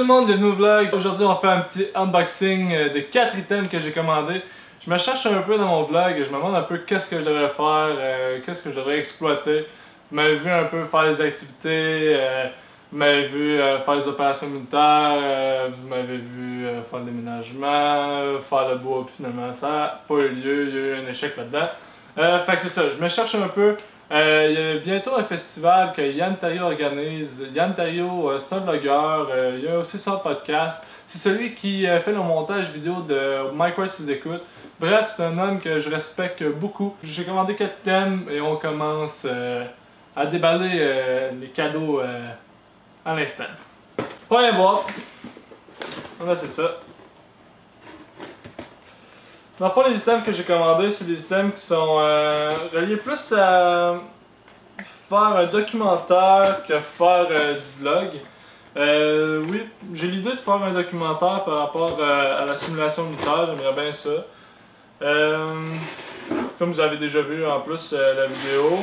tout le monde, bienvenue au vlog. Aujourd'hui on fait un petit unboxing de 4 items que j'ai commandés. Je me cherche un peu dans mon vlog, je me demande un peu qu'est-ce que je devrais faire, qu'est-ce que je devrais exploiter. Vous m'avez vu un peu faire les activités, vous m'avez vu faire les opérations militaires, vous m'avez vu faire le déménagement, faire le bois, puis finalement ça n'a pas eu lieu, il y a eu un échec là-dedans. Fait que c'est ça, je me cherche un peu. Il y a bientôt un festival que Yann Terriot organise. Yann Terriot, c'est un vlogueur, il y a aussi son podcast. C'est celui qui fait le montage vidéo de Mike Ward sous écoute. Bref, c'est un homme que je respecte beaucoup. J'ai commandé 4 thèmes et on commence à déballer les cadeaux à l'instant. Première boîte. Là, c'est ça. Dans le fond, les items que j'ai commandés, c'est des items qui sont reliés plus à faire un documentaire que faire du vlog. Oui, j'ai l'idée de faire un documentaire par rapport à la simulation militaire, j'aimerais bien ça. Comme vous avez déjà vu en plus la vidéo,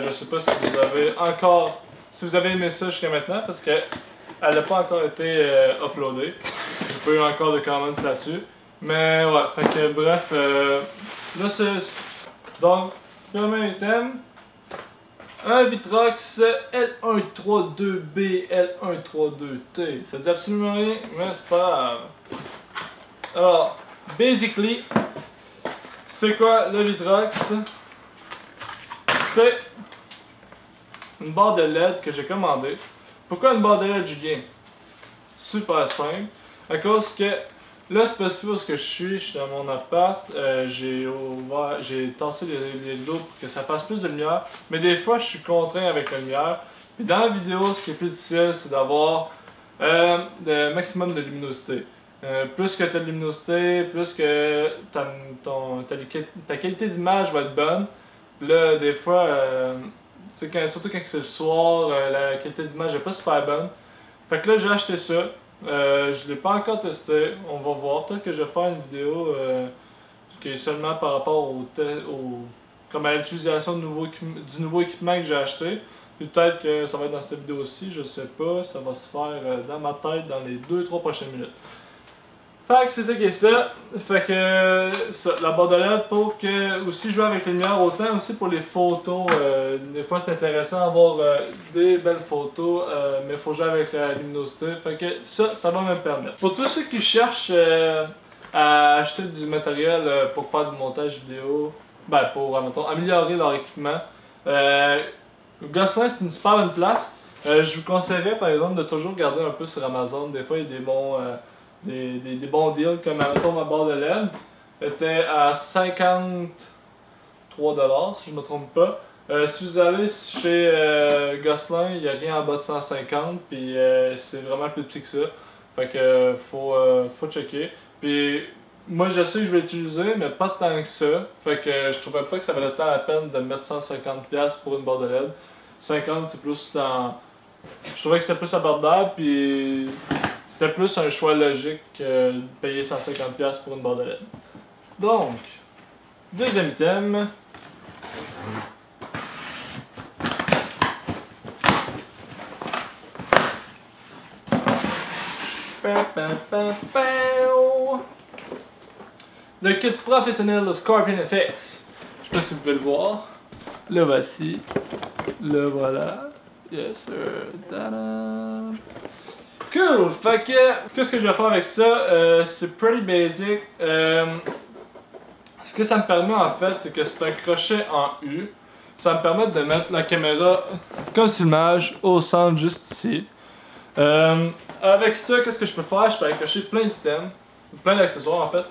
je sais pas si vous avez aimé ça jusqu'à maintenant parce qu'elle n'a pas encore été uploadée. J'ai pas eu encore de comments là-dessus. Mais ouais, fait que bref, là c'est... Donc, premier item, un Vitrox L132B, L132T. Ça dit absolument rien, mais c'est pas grave. Alors, basically, c'est quoi le Vitrox? C'est une barre de LED que j'ai commandée. Pourquoi une barre de LED, Julien? Super simple, à cause que là, c'est parce que je suis dans mon appart, j'ai tassé les rideaux pour que ça fasse plus de lumière, mais des fois je suis contraint avec la lumière. Puis dans la vidéo, ce qui est plus difficile, c'est d'avoir le maximum de luminosité. Plus que tu as de luminosité, plus que ta qualité d'image va être bonne. Là, des fois, surtout quand c'est le soir, la qualité d'image n'est pas super bonne. Fait que là, j'ai acheté ça. Je l'ai pas encore testé, on va voir. Peut-être que je vais faire une vidéo qui est seulement par rapport comme à l'utilisation du nouveau équipement que j'ai acheté. Puis peut-être que ça va être dans cette vidéo aussi, je sais pas. Ça va se faire dans ma tête dans les 2-3 prochaines minutes. Fait que c'est ça qui est ça. Fait que la barre de LED pour que aussi jouer avec les lumières, autant aussi pour les photos. Des fois c'est intéressant d'avoir des belles photos, mais il faut jouer avec la luminosité. Fait que ça va me permettre. Pour tous ceux qui cherchent à acheter du matériel pour faire du montage vidéo, pour améliorer leur équipement, Gosselin c'est une super bonne place. Je vous conseillerais par exemple de toujours regarder un peu sur Amazon. Des fois il y a des bons deals, comme mettons ma barre de LED était à 53$ si je me trompe pas. Si vous allez chez Gosselin, il n'y a rien en bas de 150, puis c'est vraiment plus petit que ça. Fait que faut checker. Puis moi je sais que je vais l'utiliser, mais pas tant que ça. Fait que je trouvais pas que ça valait tant la peine de mettre 150$ pour une barre de LED. 50 c'est plus dans... Je trouvais que c'était plus abordable, puis c'était plus un choix logique que de payer 150$ pour une barre de LED. Donc, deuxième item. Le kit professionnel de Scorpion FX. Je sais pas si vous pouvez le voir. Le voici. Le voilà. Yes sir. Ta-da! Cool! Fait que, qu'est-ce que je vais faire avec ça? C'est pretty basic. Ce que ça me permet en fait, c'est que c'est un crochet en U. Ça me permet de mettre la caméra comme filmage au centre juste ici. Avec ça, qu'est-ce que je peux faire? Je peux accrocher plein d'items, plein d'accessoires en fait.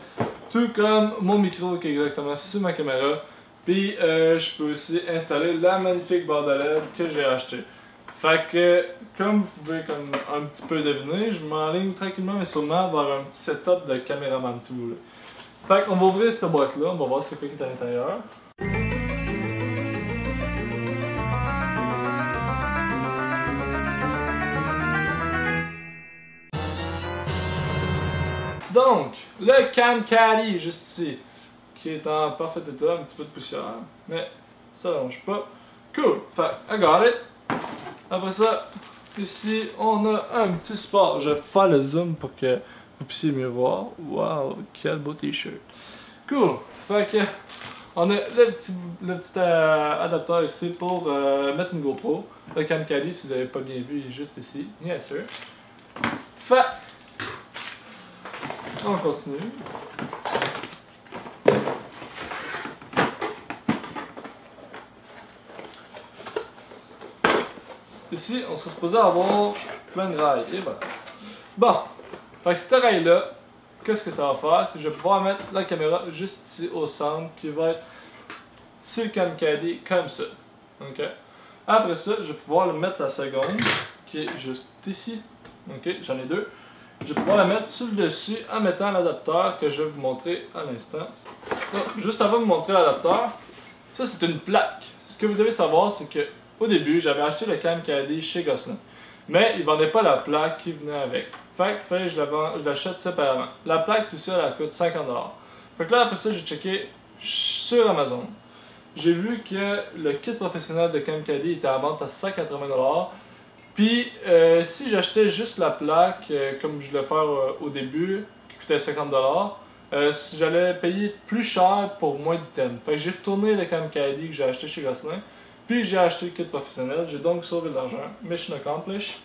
Tout comme mon micro qui est exactement sur ma caméra. Puis je peux aussi installer la magnifique barre de LED que j'ai achetée. Fait que, comme vous pouvez un petit peu deviner, je m'enligne tranquillement mais sûrement vers un petit setup de caméraman si vous voulez. Fait qu'on va ouvrir cette boîte là, on va voir ce qu'il y a à l'intérieur. Donc, le Camcaddy juste ici, qui est en parfait état, un petit peu de poussière, mais ça ne ronge pas. Cool, fait I got it. Après ça, ici, on a un petit support. Je vais faire le zoom pour que vous puissiez mieux voir. Wow, quel beau t-shirt. Cool. Fait que, on a le petit adapteur ici pour mettre une GoPro. Le Camcali, si vous n'avez pas bien vu, il est juste ici. Yes, sir. Fait, on continue. Ici, on serait supposé avoir plein de rails. Et voilà. Bon, fait que ce rail-là, qu'est-ce que ça va faire? C'est que je vais pouvoir mettre la caméra juste ici au centre, qui va être sur le Camcali comme ça. Ok. Après ça, je vais pouvoir le mettre la seconde, qui est juste ici. Ok, j'en ai deux. Je vais pouvoir la mettre sur le dessus en mettant l'adapteur que je vais vous montrer à l'instant. Juste avant de vous montrer l'adapteur, ça c'est une plaque. Ce que vous devez savoir, c'est que au début, j'avais acheté le Camcali chez Gosselin. Mais ils ne vendaient pas la plaque qui venait avec. Fait que je l'achète séparément. La plaque tout seul, elle coûte 50$. Fait que là, après ça, j'ai checké sur Amazon. J'ai vu que le kit professionnel de Camcali était à vente à 180$. Puis, si j'achetais juste la plaque, comme je voulais faire au début, qui coûtait 50$, j'allais payer plus cher pour moins d'items. Fait que j'ai retourné le Camcali que j'ai acheté chez Gosselin. Puis j'ai acheté le kit professionnel, j'ai donc sauvé de l'argent. Mission accomplished.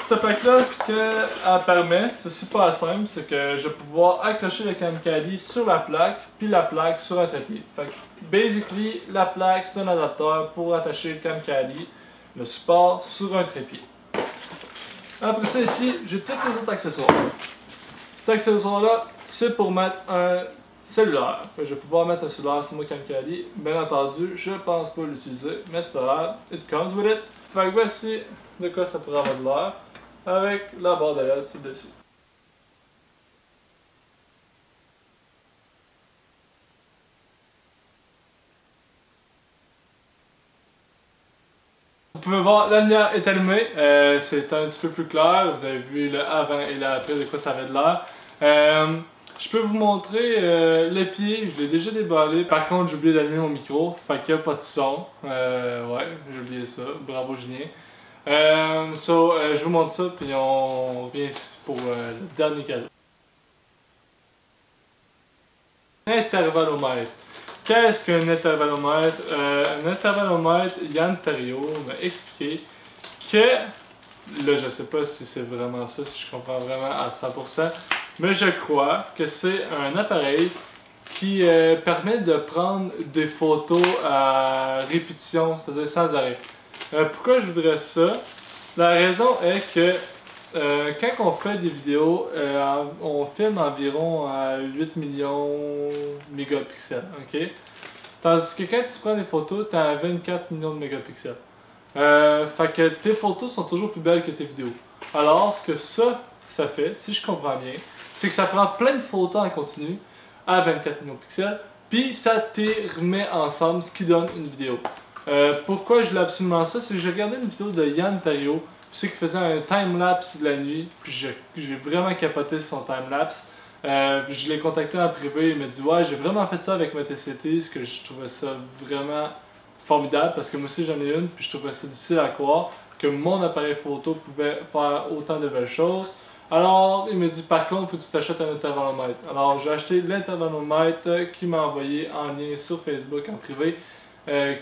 Cette plaque-là, ce qu'elle permet, c'est super simple, c'est que je vais pouvoir accrocher le Camcali sur la plaque, puis la plaque sur un trépied. Fait que, basically, la plaque, c'est un adapteur pour attacher le Camcali, le support, sur un trépied. Après ça, ici, j'ai tous les autres accessoires. Cet accessoire-là, c'est pour mettre un cellulaire. Je vais pouvoir mettre un cellulaire sur mon Camcali. Bien entendu, je pense pas l'utiliser, mais c'est pas grave. It comes with it. Fait que voici de quoi ça pourrait avoir de l'air avec la barre de LED sur le dessus. Vous pouvez voir, la lumière est allumée. C'est un petit peu plus clair. Vous avez vu le avant et le après de quoi ça avait de l'air. Je peux vous montrer le pied, je l'ai déjà déballé. Par contre, j'ai oublié d'allumer mon micro, fait qu'il n'y a pas de son. Ouais, j'ai oublié ça. Bravo, Julien. Je vous montre ça, puis on revient pour le dernier cadeau. Intervallomètre. Qu'est-ce qu'un intervallomètre? Un intervallomètre, Yann Terriot m'a expliqué que, là je sais pas si c'est vraiment ça, si je comprends vraiment à 100%, mais je crois que c'est un appareil qui permet de prendre des photos à répétition, c'est-à-dire sans arrêt. Pourquoi je voudrais ça? La raison est que quand on fait des vidéos, on filme environ à 8 millions de mégapixels, ok? Tandis que quand tu prends des photos, tu as 24 millions de mégapixels. Fait que tes photos sont toujours plus belles que tes vidéos. Alors, ce que ça fait, si je comprends bien, c'est que ça prend plein de photos en continu à 24 millions de pixels, puis ça te remet ensemble, ce qui donne une vidéo. Pourquoi je voulais absolument ça? C'est que j'ai regardé une vidéo de Yann Terriot, c'est qu'il faisait un time-lapse de la nuit, puis j'ai vraiment capoté son time-lapse. Je l'ai contacté en privé, il m'a dit ouais, j'ai vraiment fait ça avec ma TCT, ce que je trouvais ça vraiment formidable, parce que moi aussi j'en ai une, puis je trouvais ça difficile à croire que mon appareil photo pouvait faire autant de belles choses. Alors, il m'a dit par contre, faut que tu t'achètes un intervallomètre. Alors, j'ai acheté l'intervallomètre qu'il m'a envoyé en lien sur Facebook en privé,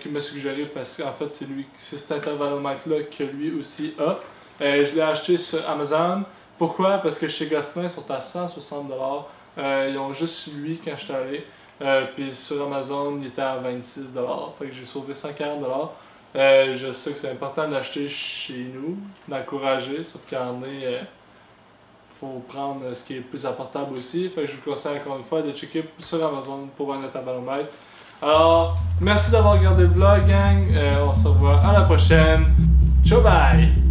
qui m'a suggéré parce qu'en fait, c'est cet intervallomètre-là que lui aussi a. Je l'ai acheté sur Amazon. Pourquoi? Parce que chez Gosselin, ils sont à 160$. Ils ont juste celui quand je suis allé. Puis sur Amazon, il était à 26$. Fait que j'ai sauvé 140$. Je sais que c'est important de l'acheter chez nous, d'encourager, sauf qu'il y en a. Faut prendre ce qui est le plus apportable aussi. Fait que je vous conseille encore une fois de checker sur Amazon pour un intervallomètre. Alors, merci d'avoir regardé le vlog, gang. On se revoit à la prochaine. Ciao, bye!